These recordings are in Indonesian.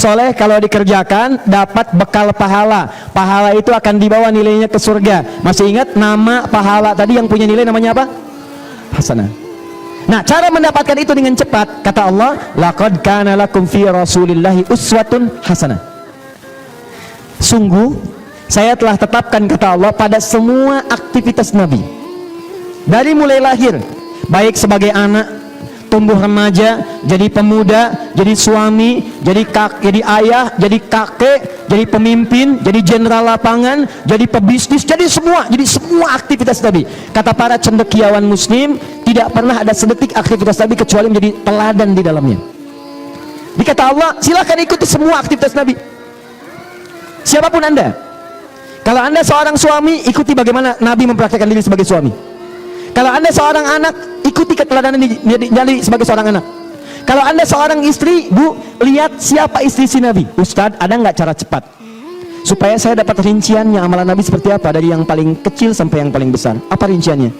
soleh kalau dikerjakan dapat bekal pahala. Pahala itu akan dibawa nilainya ke surga. Masih ingat nama pahala tadi yang punya nilai namanya apa? Hasanah. Nah, cara mendapatkan itu dengan cepat, kata Allah, laqad kana lakum fi rasulillahi uswatun hasanah. Sungguh saya telah tetapkan, kata Allah, pada semua aktivitas Nabi, dari mulai lahir, baik sebagai anak, tumbuh remaja, jadi pemuda, jadi suami, jadi ayah, jadi kakek, jadi pemimpin, jadi jenderal lapangan, jadi pebisnis, jadi semua aktivitas Nabi. Kata para cendekiawan muslim, tidak pernah ada sedetik aktivitas Nabi kecuali menjadi teladan di dalamnya. Dikata Allah, silakan ikuti semua aktivitas Nabi, siapapun Anda. Kalau Anda seorang suami, ikuti bagaimana Nabi mempraktikkan diri sebagai suami. Kalau Anda seorang anak, ikuti keteladanan jadi sebagai seorang anak. Kalau Anda seorang istri, Bu, lihat siapa istri si Nabi. Ustadz, ada nggak cara cepat supaya saya dapat rinciannya amalan Nabi seperti apa, dari yang paling kecil sampai yang paling besar? Apa rinciannya?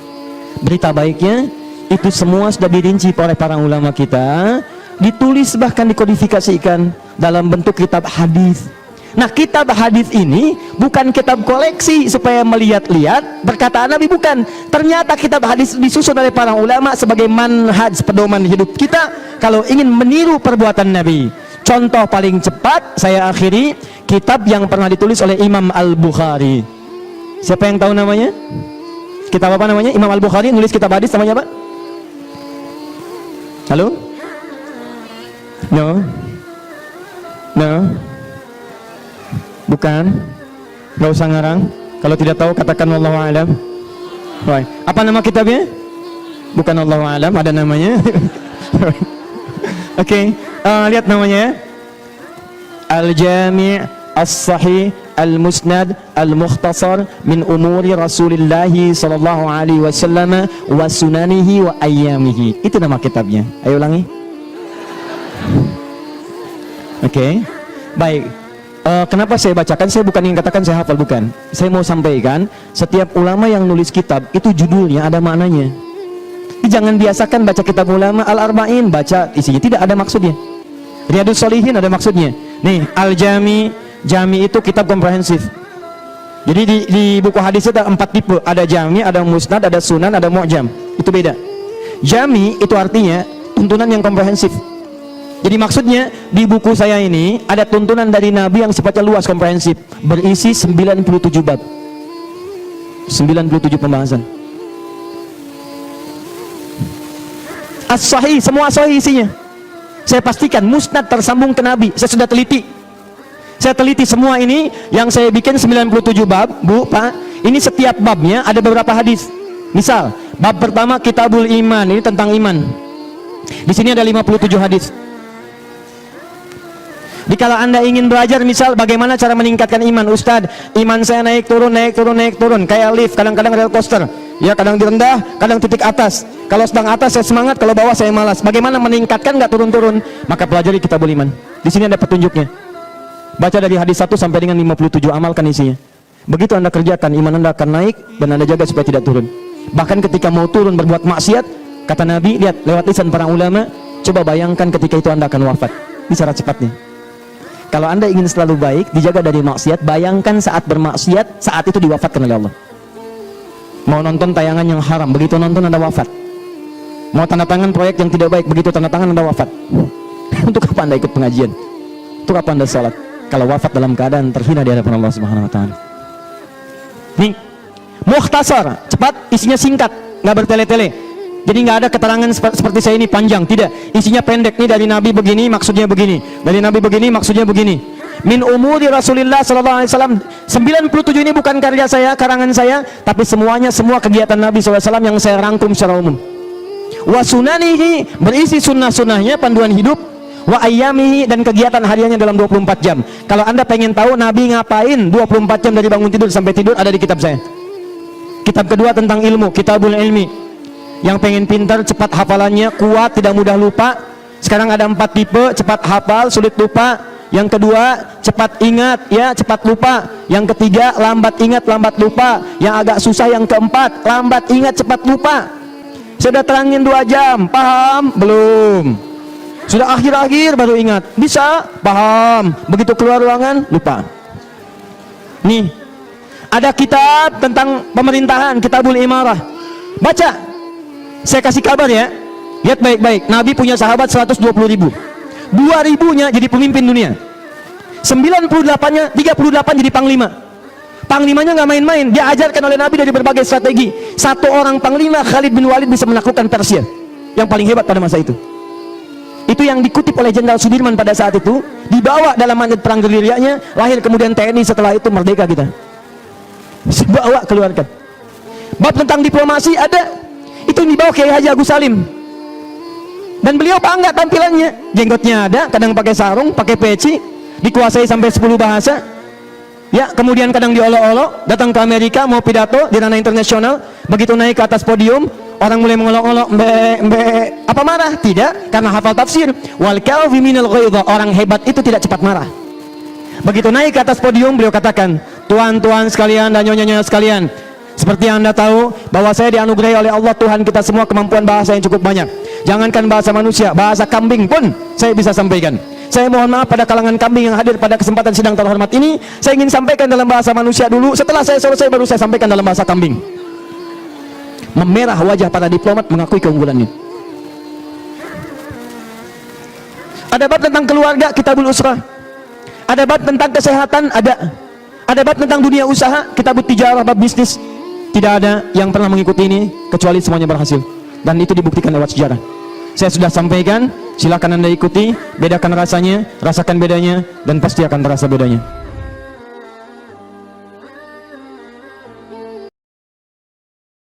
Berita baiknya, itu semua sudah dirinci oleh para ulama kita, ditulis bahkan dikodifikasikan dalam bentuk kitab hadis. Nah, kitab hadis ini bukan kitab koleksi supaya melihat-lihat perkataan Nabi, bukan. Ternyata kitab hadis disusun oleh para ulama sebagai manhaj, pedoman hidup kita kalau ingin meniru perbuatan Nabi. Contoh paling cepat saya akhiri, kitab yang pernah ditulis oleh Imam Al-Bukhari. Siapa yang tahu namanya? Kitab apa namanya? Imam Al-Bukhari nulis kitab hadis namanya apa? Halo? No? No? Bukan, nggak usah ngarang. Kalau tidak tahu katakan wallahu a'lam. Apa nama kitabnya? Bukan wallahu a'lam, ada namanya. Oke, lihat namanya. Al-Jami' As-Sahih Al-Musnad Al-Mukhtasar min umuri Rasulillahi sallallahu alaihi wasallam wa sunanihi wa ayyamihi. Itu nama kitabnya. Ayo ulangi. Oke. Baik. Kenapa saya bacakan? Saya bukan ingin katakan saya hafal, bukan. Saya mau sampaikan, setiap ulama yang nulis kitab itu judulnya ada maknanya. Jangan biasakan baca kitab ulama Al-Arba'in, baca isinya tidak ada maksudnya. Riyadus Shalihin ada maksudnya. Nih, Al-Jami, Jami itu kitab komprehensif. Jadi di buku hadis itu ada 4 tipe, ada Jami, ada Musnad, ada Sunan, ada Mu'jam. Itu beda. Jami itu artinya tuntunan yang komprehensif. Jadi maksudnya di buku saya ini ada tuntunan dari Nabi yang sifatnya luas, komprehensif, berisi 97 bab, 97 pembahasan. As-Sahih, semua sahih isinya. Saya pastikan Musnad tersambung ke Nabi. Saya sudah teliti. Saya teliti semua ini yang saya bikin 97 bab, Bu, Pak. Ini setiap babnya ada beberapa hadis. Misal, bab pertama Kitabul Iman, ini tentang iman. Di sini ada 57 hadis. Kalau Anda ingin belajar misal bagaimana cara meningkatkan iman, Ustadz, iman saya naik turun, kayak lift, kadang-kadang roller coaster, ya, kadang direndah, kadang titik atas. Kalau sedang atas saya semangat, kalau bawah saya malas. Bagaimana meningkatkan nggak turun-turun? Maka pelajari Kitabul Iman. Di sini ada petunjuknya. Baca dari hadis 1 sampai dengan 57, amalkan isinya. Begitu Anda kerjakan, iman Anda akan naik dan Anda jaga supaya tidak turun. Bahkan ketika mau turun berbuat maksiat, kata Nabi, lihat lewat lisan para ulama, coba bayangkan ketika itu Anda akan wafat. Ini cara cepatnya. Kalau Anda ingin selalu baik, dijaga dari maksiat, bayangkan saat bermaksiat, saat itu diwafatkan oleh Allah. Mau nonton tayangan yang haram, begitu nonton Anda wafat. Mau tanda tangan proyek yang tidak baik, begitu tanda tangan Anda wafat. Untuk apa Anda ikut pengajian? Untuk apa Anda sholat? Kalau wafat dalam keadaan terhina di hadapan Allah Subhanahu wa Ta'ala. Nih, mukhtasar, cepat, isinya singkat, nggak bertele-tele. Jadi nggak ada keterangan seperti saya ini panjang, tidak. Isinya pendek. Nih dari Nabi begini, maksudnya begini. Dari Nabi begini, maksudnya begini. Min umuri Rasulillah sallallahu alaihi wasallam. 97 ini bukan karya saya, karangan saya, tapi semuanya semua kegiatan Nabi sallallahu alaihi wasallam yang saya rangkum secara umum. Wa sunanihi, berisi sunnah-sunnahnya, panduan hidup. Wa ayyamihi, dan kegiatan hariannya dalam 24 jam. Kalau Anda pengen tahu Nabi ngapain 24 jam dari bangun tidur sampai tidur, ada di kitab saya. Kitab kedua tentang ilmu, Kitabul Ilmi. Yang pengen pintar, cepat hafalannya, kuat, tidak mudah lupa. Sekarang ada 4 tipe, cepat hafal, sulit lupa. Yang kedua, cepat ingat, ya, cepat lupa. Yang ketiga, lambat ingat, lambat lupa. Yang agak susah yang keempat, lambat ingat, cepat lupa. Sudah terangin 2 jam, paham? Belum. Sudah akhir-akhir baru ingat. Bisa, paham. Begitu keluar ruangan, lupa. Nih, ada kitab tentang pemerintahan, Kitabul Imarah. Baca. Saya kasih kabar ya. Lihat baik-baik. Nabi punya sahabat 120.000. 2.000-nya jadi pemimpin dunia. 98-nya, 38 jadi panglima. Panglimanya nggak main-main. Dia ajarkan oleh Nabi dari berbagai strategi. Satu orang panglima, Khalid bin Walid, bisa menaklukkan Persia yang paling hebat pada masa itu. Itu yang dikutip oleh Jenderal Sudirman pada saat itu, dibawa dalam mandat perang gerilyanya, lahir kemudian TNI, setelah itu merdeka kita. Bawa, keluarkan. Bab tentang diplomasi ada, itu yang dibawa Kiai Haji Agus Salim. Dan beliau bangga tampilannya, jenggotnya ada, kadang pakai sarung, pakai peci, dikuasai sampai 10 bahasa. Ya, kemudian kadang diolok-olok, datang ke Amerika mau pidato di ranah internasional, begitu naik ke atas podium, orang mulai mengolok-olok, apa marah? Tidak, karena hafal tafsir. Wal kaziminal ghaidha, orang hebat itu tidak cepat marah. Begitu naik ke atas podium, beliau katakan, tuan-tuan sekalian dan nyonya-nyonya sekalian, seperti yang Anda tahu bahwa saya dianugerahi oleh Allah Tuhan kita semua kemampuan bahasa yang cukup banyak. Jangankan bahasa manusia, bahasa kambing pun saya bisa sampaikan. Saya mohon maaf pada kalangan kambing yang hadir pada kesempatan sidang terhormat ini. Saya ingin sampaikan dalam bahasa manusia dulu, setelah saya selesai baru saya sampaikan dalam bahasa kambing. Memerah wajah para diplomat mengakui keunggulannya. Ada bab tentang keluarga, Kitabul Usrah. Ada bab tentang kesehatan, ada bab tentang dunia usaha, Kitabut Tijarah, bab bisnis. Tidak ada yang pernah mengikuti ini kecuali semuanya berhasil, dan itu dibuktikan lewat sejarah. Saya sudah sampaikan, silakan Anda ikuti, bedakan rasanya, rasakan bedanya, dan pasti akan terasa bedanya.